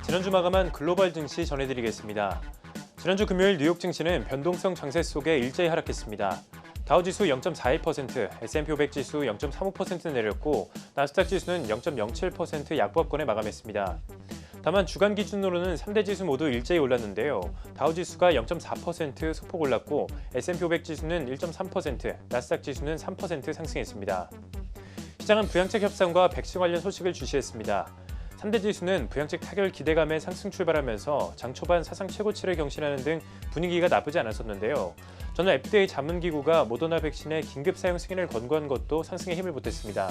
지난주 마감한 글로벌 증시 전해드리겠습니다. 지난주 금요일 뉴욕 증시는 변동성 장세 속에 일제히 하락했습니다. 다우지수 0.41%, S&P 500 지수 0.35% 내렸고 나스닥 지수는 0.07% 약보합권에 마감했습니다. 다만 주간 기준으로는 3대 지수 모두 일제히 올랐는데요. 다우지수가 0.4% 소폭 올랐고 S&P 500 지수는 1.3%, 나스닥 지수는 3% 상승했습니다. 시장은 부양책 협상과 백신 관련 소식을 주시했습니다. 3대 지수는 부양책 타결 기대감에 상승 출발하면서 장 초반 사상 최고치를 경신하는 등 분위기가 나쁘지 않았었는데요. 저는 FDA 자문기구가 모더나 백신의 긴급 사용 승인을 권고한 것도 상승에 힘을 보탰습니다.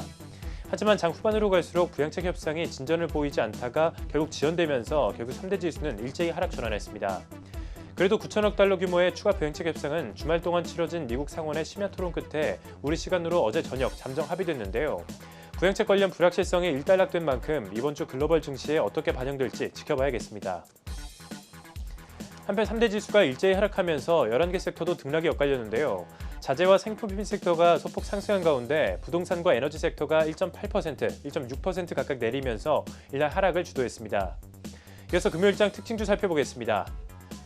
하지만 장 후반으로 갈수록 부양책 협상이 진전을 보이지 않다가 결국 지연되면서 결국 3대 지수는 일제히 하락 전환했습니다. 그래도 9천억 달러 규모의 추가 부양책 협상은 주말 동안 치러진 미국 상원의 심야 토론 끝에 우리 시간으로 어제 저녁 잠정 합의됐는데요. 부양책 관련 불확실성이 일단락된 만큼 이번 주 글로벌 증시에 어떻게 반영될지 지켜봐야겠습니다. 한편 3대 지수가 일제히 하락하면서 11개 섹터도 등락이 엇갈렸는데요. 자재와 생필품 섹터가 소폭 상승한 가운데 부동산과 에너지 섹터가 1.8%, 1.6% 각각 내리면서 일날 하락을 주도했습니다. 이어서 금요일장 특징주 살펴보겠습니다.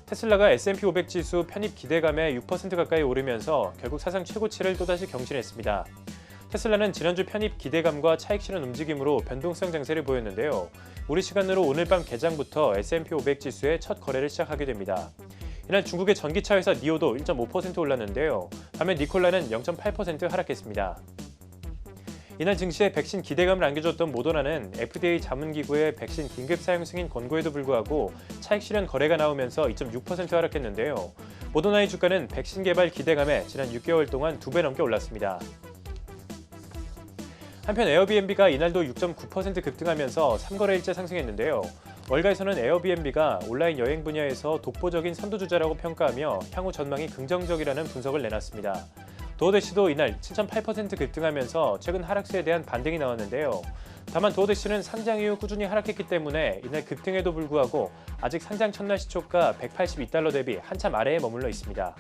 테슬라가 S&P 500 지수 편입 기대감에 6% 가까이 오르면서 결국 사상 최고치를 또다시 경신했습니다. 테슬라는 지난주 편입 기대감과 차익 실현 움직임으로 변동성 장세를 보였는데요. 우리 시간으로 오늘 밤 개장부터 S&P 500 지수의 첫 거래를 시작하게 됩니다. 이날 중국의 전기차 회사 니오도 1.5% 올랐는데요. 반면 니콜라는 0.8% 하락했습니다. 이날 증시에 백신 기대감을 안겨줬던 모더나는 FDA 자문기구의 백신 긴급 사용 승인 권고에도 불구하고 차익 실현 거래가 나오면서 2.6% 하락했는데요. 모더나의 주가는 백신 개발 기대감에 지난 6개월 동안 2배 넘게 올랐습니다. 한편 에어비앤비가 이날도 6.9% 급등하면서 3거래일째 상승했는데요. 월가에서는 에어비앤비가 온라인 여행 분야에서 독보적인 선두주자라고 평가하며 향후 전망이 긍정적이라는 분석을 내놨습니다. 도어대시도 이날 7.8% 급등하면서 최근 하락세에 대한 반등이 나왔는데요. 다만 도어대시는 상장 이후 꾸준히 하락했기 때문에 이날 급등에도 불구하고 아직 상장 첫날 시초가 182달러 대비 한참 아래에 머물러 있습니다.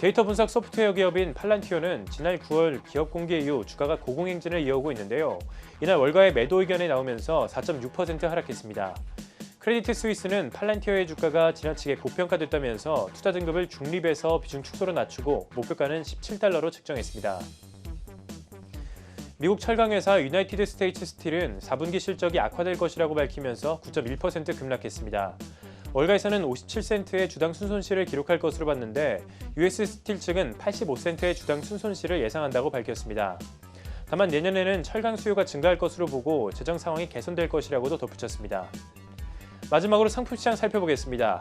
데이터 분석 소프트웨어 기업인 팔란티오는 지난 9월 기업 공개 이후 주가가 고공행진을 이어오고 있는데요. 이날 월가의 매도 의견이 나오면서 4.6% 하락했습니다. 크레디트 스위스는 팔란티오의 주가가 지나치게 고평가됐다면서 투자 등급을 중립에서 비중 축소로 낮추고 목표가는 17달러로 측정했습니다. 미국 철강회사 유나이티드 스테이츠 스틸은 4분기 실적이 악화될 것이라고 밝히면서 9.1% 급락했습니다. 월가에서는 57센트의 주당 순손실을 기록할 것으로 봤는데 US 스틸 측은 85센트의 주당 순손실을 예상한다고 밝혔습니다. 다만 내년에는 철강 수요가 증가할 것으로 보고 재정 상황이 개선될 것이라고도 덧붙였습니다. 마지막으로 상품시장 살펴보겠습니다.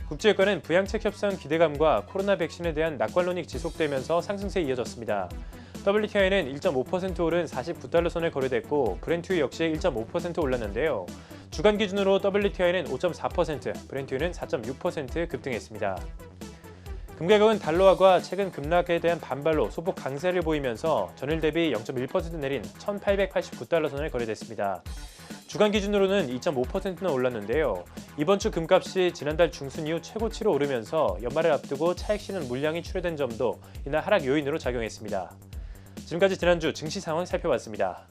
국제유가는 부양책 협상 기대감과 코로나 백신에 대한 낙관론이 지속되면서 상승세에 이어졌습니다. WTI는 1.5% 오른 49달러 선을 거래됐고 브렌트유 역시 1.5% 올랐는데요. 주간 기준으로 WTI는 5.4%, 브렌트유는 4.6% 급등했습니다. 금가격은 달러화가 최근 급락에 대한 반발로 소폭 강세를 보이면서 전일 대비 0.1% 내린 1,889달러 선을 거래됐습니다. 주간 기준으로는 2.5%나 올랐는데요. 이번 주 금값이 지난달 중순 이후 최고치로 오르면서 연말을 앞두고 차익 실현 물량이 출회된 점도 이날 하락 요인으로 작용했습니다. 지금까지 지난주 증시 상황 살펴봤습니다.